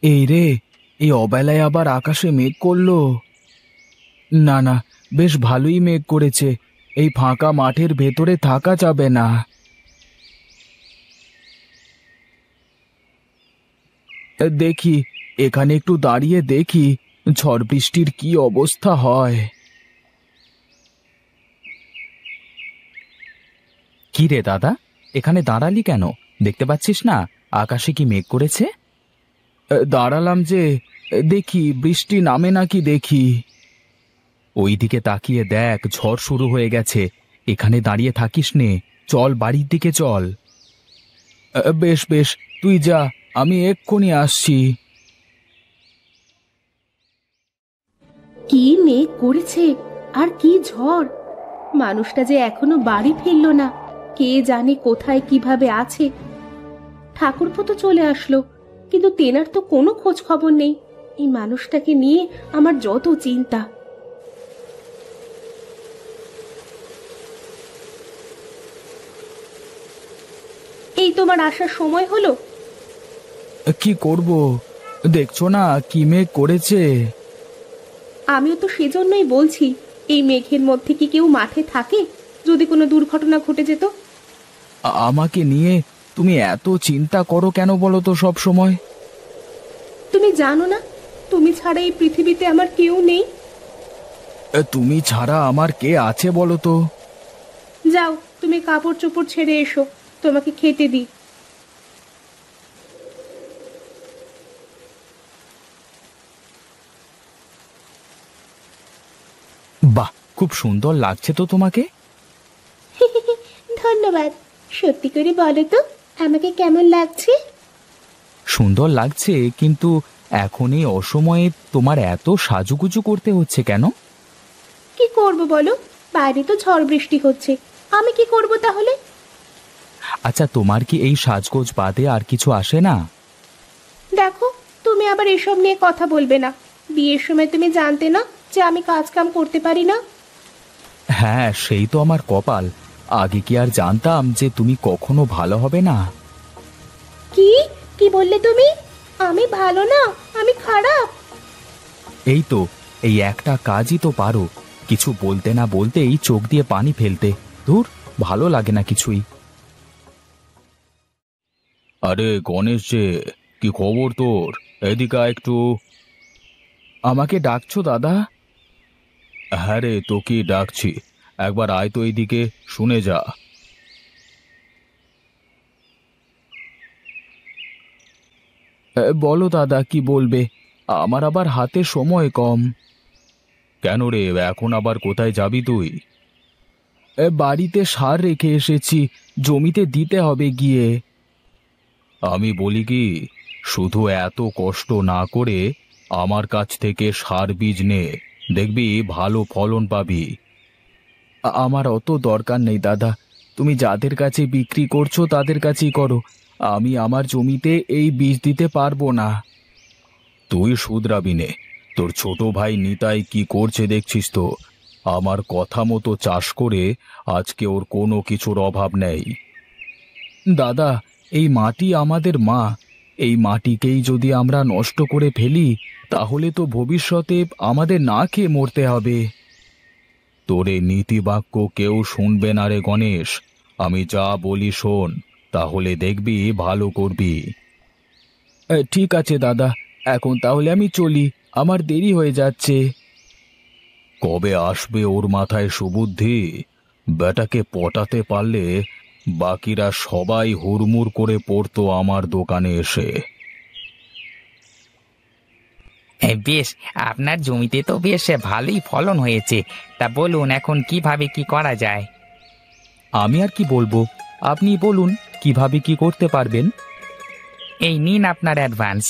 এই রে, এই অবেলায় আবার আকাশে মেঘ করলো। না না, বেশ ভালোই মেঘ করেছে। এই ফাঁকা মাঠের ভেতরে থাকা যাবে না। দেখি, এখানে একটু দাঁড়িয়ে দেখি ঝড় বৃষ্টির কি অবস্থা হয়। কি রে দাদা, এখানে দাঁড়ালি কেন? দেখতে পাচ্ছিস না আকাশে কি মেঘ করেছে? দাঁড়ালাম যে, দেখি বৃষ্টি নামে নাকি দেখি। ওইদিকে তাকিয়ে দেখ, ঝড় শুরু হয়ে গেছে। এখানে দাঁড়িয়ে থাকিস নে, চল বাড়ির দিকে চল। বেশ বেশ, তুই যা, আমি এক্ষুনি আসছি। কি মেঘ করেছে আর কি ঝড়! মানুষটা যে এখনো বাড়ি ফিরলো না, কে জানে কোথায় কিভাবে আছে। ঠাকুরপো তো চলে আসলো, কিন্তু তেনার তো কোনো খোঁজ খবর নেই। এই মানুষটাকে নিয়ে আমার যত চিন্তা। এই তোমার আসার সময় হলো। কি করব, দেখছো না কি মেঘ করেছে। আমিও তো সেজন্যই বলছি, এই মেঘের মধ্যে কি কেউ মাঠে থাকে? যদি কোনো দুর্ঘটনা ঘটে যেত। আমাকে নিয়ে তুমি এত চিন্তা করো কেন বলো তো সব সময়? তুমি জানো না, তুমি ছাড়া এই পৃথিবীতে আমার কেউ নেই। তুমি ছাড়া আমার কে আছে বলো তো? যাও, তুমি কাপড় চোপড় ছেড়ে এসো, তোমাকে খেতে দিই। বাহ, খুব সুন্দর লাগছে তো তোমাকে। ধন্যবাদ। সত্যি করে বলো তো, আমাকে কেমন লাগছে? সুন্দর লাগছে, কিন্তু এখন এই অসময়ে তোমার এত সাজুগুজু করতে হচ্ছে কেন? কি করব বলো, বাইরে তো ঝড় বৃষ্টি হচ্ছে, আমি কি করব তাহলে? আচ্ছা, তোমার কি এই সাজগোজ বাদে আর কিছু আসে না? দেখো, তুমি আবার এসব নিয়ে কথা বলবে না। বিয়ের সময় তুমি জানতে না যে আমি কাজ কাম করতে পারি না? হ্যাঁ, সেই তো আমার কপাল। আগে কি আর জানতাম যে তুমি কখনো ভালো হবে না? কি কি বললে তুমি? আমি ভালো না, আমি খারাপ? এই তো, এই একটা কাজই তো পারো, কিছু বলতে না বলতেই চোখ দিয়ে পানি ফেলতে। ধুর, ভালো লাগে না কিছুই। আরে গণেশ যে, কি খবর তোর? এদিকে আয় একটু। আমাকে ডাকছো দাদা? হ্যাঁ রে, তোকেই ডাকছি। একবার আয় তো এইদিকে, শুনে যা। বলো দাদা, কি বলবে? আমার আবার হাতে সময় কম। কেন রে, এখন আবার কোথায় যাবি তুই? বাড়িতে সার রেখে এসেছি, জমিতে দিতে হবে গিয়ে। আমি বলি কি, শুধু এত কষ্ট না করে আমার কাছ থেকে সার বীজ নে, দেখবি ভালো ফলন পাবি। আমার অত দরকার নেই দাদা, তুমি যাদের কাছে বিক্রি করছো তাদের কাছেই করো। আমি আমার জমিতে এই বীজ দিতে পারবো না। তুই শুধরাবি নে, তোর ছোট ভাই নিতাই কি করছে দেখছিস তো। আমার কথা মতো চাষ করে আজকে ওর কোনো কিছুর অভাব নেই। দাদা, এই মাটি আমাদের মা। এই মাটিকেই যদি আমরা নষ্ট করে ফেলি, তাহলে তো ভবিষ্যতে আমাদের না খেয়ে মরতে হবে। তোর এই নীতিবাক্য কেউ শুনবে না রে গণেশ। আমি যা বলি শোন, তাহলে দেখবি ভালো করবি। ঠিক আছে দাদা, এখন তাহলে আমি চলি, আমার দেরি হয়ে যাচ্ছে। কবে আসবে ওর মাথায় সুবুদ্ধি? বেটাকে পটাতে পারলে বাকিরা সবাই হুড়মুড় করে পড়তো আমার দোকানে এসে। বেশ, আপনার জমিতে তো বেশ ভালোই ফলন হয়েছে। তা বলুন, এখন কিভাবে কি করা যায়? আমি আর কি বলবো, আপনি বলুন কিভাবে কি করতে পারবেন। এই নিন আপনার অ্যাডভান্স।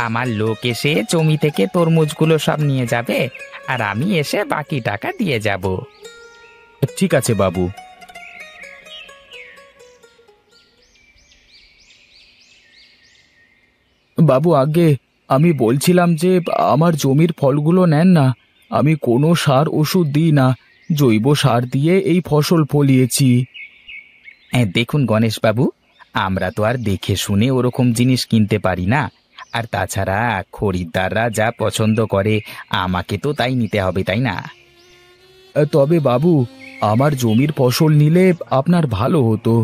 আমার লোক এসে জমি থেকে তরমুজগুলো সব নিয়ে যাবে, আর আমি এসে বাকি টাকা দিয়ে যাব। ঠিক আছে বাবু। বাবু, আগে আমি বলছিলাম যে আমার জমির ফলগুলো নেন না। আমি কোনো সার ওষুধ দিই না, জৈব সার দিয়ে এই ফসল ফলিয়েছি। দেখুন গণেশবাবু, আমরা তো আর দেখে শুনে ওরকম জিনিস কিনতে পারি না। আর তাছাড়া খরিদ্দাররা যা পছন্দ করে আমাকে তো তাই নিতে হবে, তাই না? তবে বাবু, আমার জমির ফসল নিলে আপনার ভালো হতো।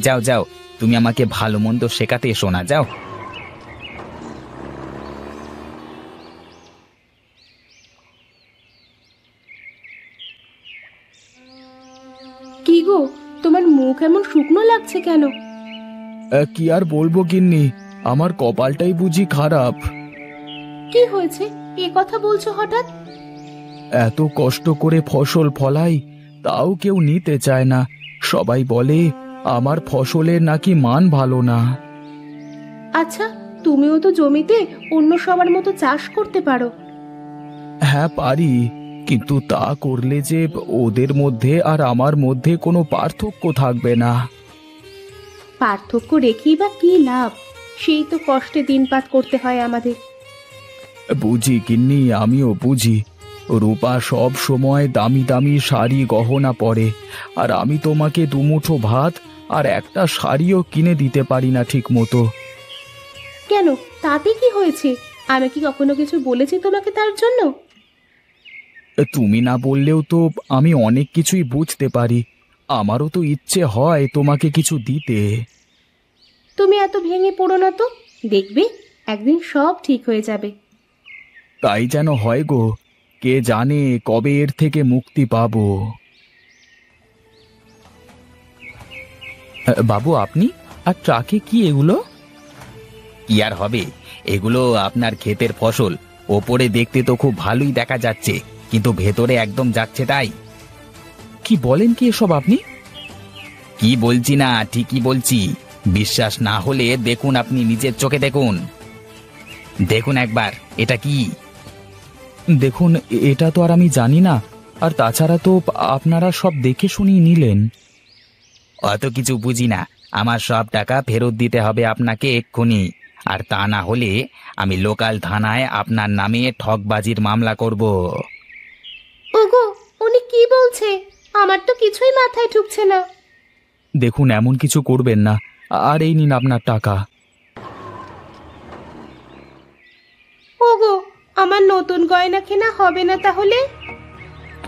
যাও যাও, তুমি আমাকে ভালো মন্দ শেখাতে এসো না, যাও। কি গো, তোমার মুখ এমন শুকনো লাগছে কেন? কি আর বলবো গিন্নি, আমার কপালটাই বুঝি খারাপ। কি হয়েছে, এ কথা বলছো হঠাৎ? এত কষ্ট করে ফসল ফলাই, তাও কেউ নিতে চায় না। সবাই বলে আমার ফসলের নাকি মান ভালো না। আচ্ছা, তুমিও তো জমিতে অন্য সবার মতো চাষ করতে পারো। হ্যাঁ পারি, কিন্তু তা করলে যে ওদের মধ্যে আর আমার মধ্যে কোনো পার্থক্য থাকবে না। পার্থক্য রেখেই বা কি লাভ? সেই তো কষ্টে দিনপাত করতে হয় আমাদের। বুঝি গিন্নি, আমিও বুঝি। রূপা সব সময় দামি দামি শাড়ি গহনা পরে, আর আমি তোমাকে দুমুঠো ভাত আর একটা শাড়িও কিনে দিতে পারি না ঠিক মতো। কেন, তাতে কি হয়েছে? আমি কি কখনো কিছু বলেছি তোমাকে তার জন্য? তুমি না বললেও তো আমি অনেক কিছুই বুঝতে পারি। আমারও তো ইচ্ছে হয় তোমাকে কিছু দিতে। তুমি এত ভেঙে পড়ো না তো, দেখবে একদিন সব ঠিক হয়ে যাবে। তাই যেন হয় গো, কে জানে কবে এর থেকে মুক্তি পাবো। বাবু, আপনি আর ট্রাকে কি এগুলো? কি আর হবে, এগুলো আপনার ক্ষেতের ফসল। ওপরে দেখতে তো খুব ভালোই দেখা যাচ্ছে, কিন্তু ভেতরে একদম যাচ্ছে তাই। কি বলেন কি এসব আপনি? কি বলছি না, ঠিকই বলছি। বিশ্বাস না হলে দেখুন, আপনি নিজের চোখে দেখুন। দেখুন একবার, এটা কি? দেখুন, এটা তো আর আমি জানি না। আর তাছাড়া তো আপনারা সব দেখে শুনিয়ে নিলেন। অত কিছু বুঝি না, আমার সব টাকা ফেরত দিতে হবে আপনাকে এক্ষুনি। আর তা না হলে আমি লোকাল থানায় আপনার নামে ঠকবাজির মামলা করব। ওগো, উনি কি বলছে? আমার তো কিছুই মাথায় ঢুকছে না। দেখুন, এমন কিছু করবেন না। আর এই নিন আপনার টাকা। ওগো, আমার নতুন গয়না কেনা হবে না তাহলে?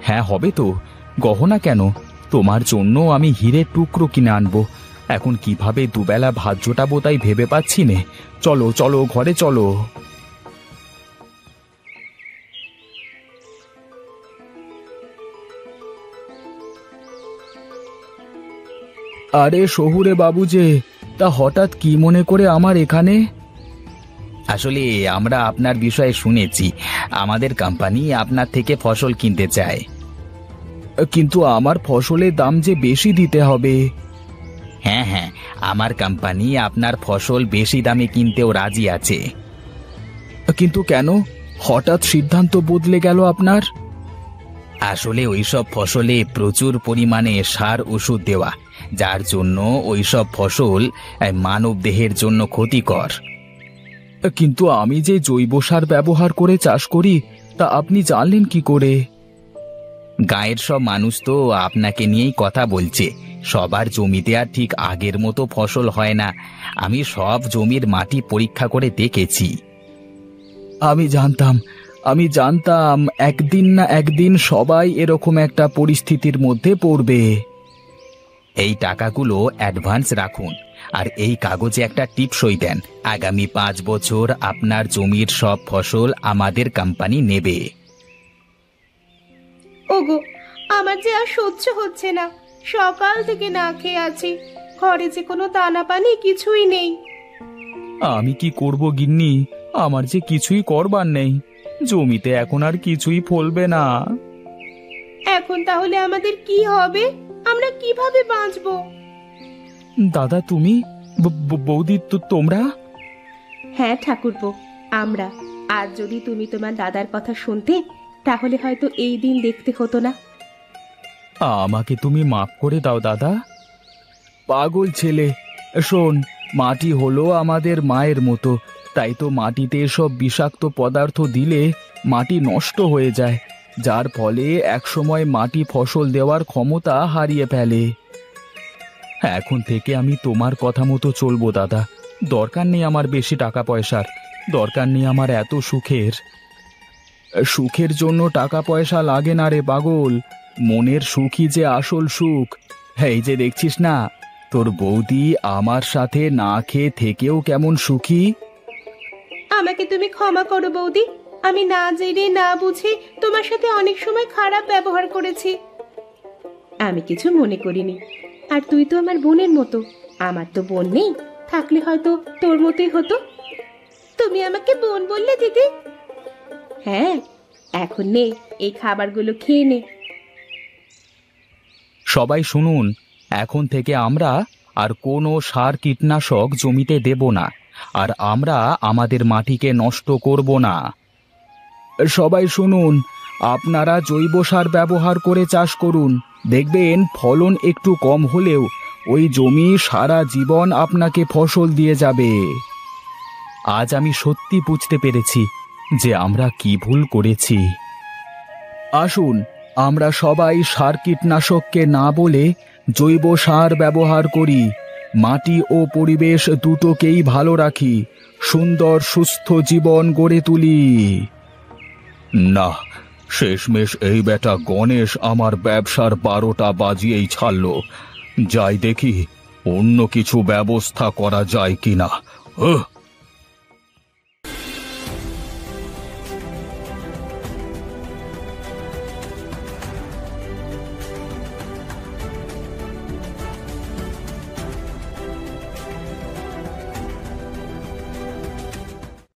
হ্যাঁ হবে তো, গহনা কেন, তোমার জন্য আমি হীরের টুকরো কিনে আনবো। এখন কিভাবে দুবেলা ভাত জোটাবো তাই ভেবে পাচ্ছি নে। চলো চলো, ঘরে চলো। আরে শহুরে বাবু যে, তা হঠাৎ কি মনে করে আমার এখানে? আসলে আমরা আপনার বিষয়ে শুনেছি, আমাদের কোম্পানি আপনার থেকে ফসল কিনতে চায়। কিন্তু আমার ফসলের দাম যে বেশি দিতে হবে। হ্যাঁ হ্যাঁ, আমার কোম্পানি আপনার ফসল বেশি দামে কিনতেও রাজি আছে। কিন্তু কেন হঠাৎ সিদ্ধান্ত বদলে গেল আপনার? আসলে ওইসব ফসলে প্রচুর পরিমাণে সার ওষুধ দেওয়া, যার জন্য ওইসব ফসল মানব দেহের জন্য ক্ষতিকর। কিন্তু আমি যে জৈব সার ব্যবহার করে চাষ করি, তা আপনি জানলেন কি করে? গাঁয়ের সব মানুষ তো আপনাকে নিয়েই কথা বলছে। সবার জমিতে আর ঠিক আগের মতো ফসল হয় না। আমি সব জমির মাটি পরীক্ষা করে দেখেছি। আমি জানতাম একদিন না একদিন সবাই এরকম একটা পরিস্থিতির মধ্যে পড়বে। এই টাকাগুলো অ্যাডভান্স রাখুন, আর এই কাগজে একটা টিপসই দেন। আগামী 5 বছর আপনার জমির সব ফসল আমাদের কোম্পানি নেবে। ওগো, আমার যে আর সহ্য হচ্ছে না। সকাল থেকে না খেয়ে আছি, ঘরে যে কোনো দানা পানি কিছুই নেই। আমি কি করব গিন্নি, আমার যে কিছুই করবার নেই। জমিতে এখন আর কিছুই ফলবে না। এখন তাহলে আমাদের কি হবে? আমরা কিভাবে বাঁচবো? দাদা তুমি, বৌদি তোমরা? হ্যাঁ ঠাকুরপো, আমরা। আজ যদি তুমি তোমার দাদার কথা শুনতে, তাহলে হয়তো এই দিন দেখতে হতো না। আমাকে তুমি মাফ করে দাও দাদা। পাগল ছেলে, শোন, মাটি হলো আমাদের মায়ের মতো। তাই তো মাটিতে সব বিষাক্ত পদার্থ দিলে মাটি নষ্ট হয়ে যায়, যার ফলে একসময় মাটি ফসল দেওয়ার ক্ষমতা হারিয়ে ফেলে। এখন থেকে আমি তোমার কথা মতো চলবো দাদা। দরকার নেই আমার বেশি টাকা পয়সার, দরকার নেই আমার এত সুখের। সুখের জন্য টাকা পয়সা লাগে না রে পাগল, মনের সুখই যে আসল সুখ। এই যে দেখছিস না, তোর বৌদি আমার সাথে না খেয়ে থেকেও কেমন সুখী। আমাকে তুমি ক্ষমা করো বৌদি, আমি না জেনে না বুঝে তোমার সাথে অনেক সময় খারাপ ব্যবহার করেছি। আমি কিছু মনে করিনি। আর তুই তো আমার বোনের মতো, আমার তো বোন নেই, থাকলে হয়তো তোর মতোই হতো। তুমি আমাকে বোন বললে দিদি? হ্যাঁ, এখন নে, এই খাবারগুলো খেয়ে নে। সবাই শুনুন, এখন থেকে আমরা আর কোনো সার কীটনাশক জমিতে দেব না, আর আমরা আমাদের মাটিকে নষ্ট করব না। সবাই শুনুন, আপনারা জৈব সার ব্যবহার করে চাষ করুন, দেখবেন ফলন একটু কম হলেও ওই জমি সারা জীবন আপনাকে ফসল দিয়ে যাবে। আজ আমি সত্যি বুঝতে পেরেছি যে আমরা কি ভুল করেছি। আসুন, আমরা সবাই সার কীটনাশককে না বলে জৈব সার ব্যবহার করি, মাটি ও পরিবেশ দুটোকেই ভালো রাখি, সুন্দর সুস্থ জীবন গড়ে তুলি। না, শেষমেশ এই বেটা গণেশ আমার ব্যবসার 12টা বাজিয়েই ছাড়লো। যাই দেখি অন্য কিছু ব্যবস্থা করা যায় কিনা।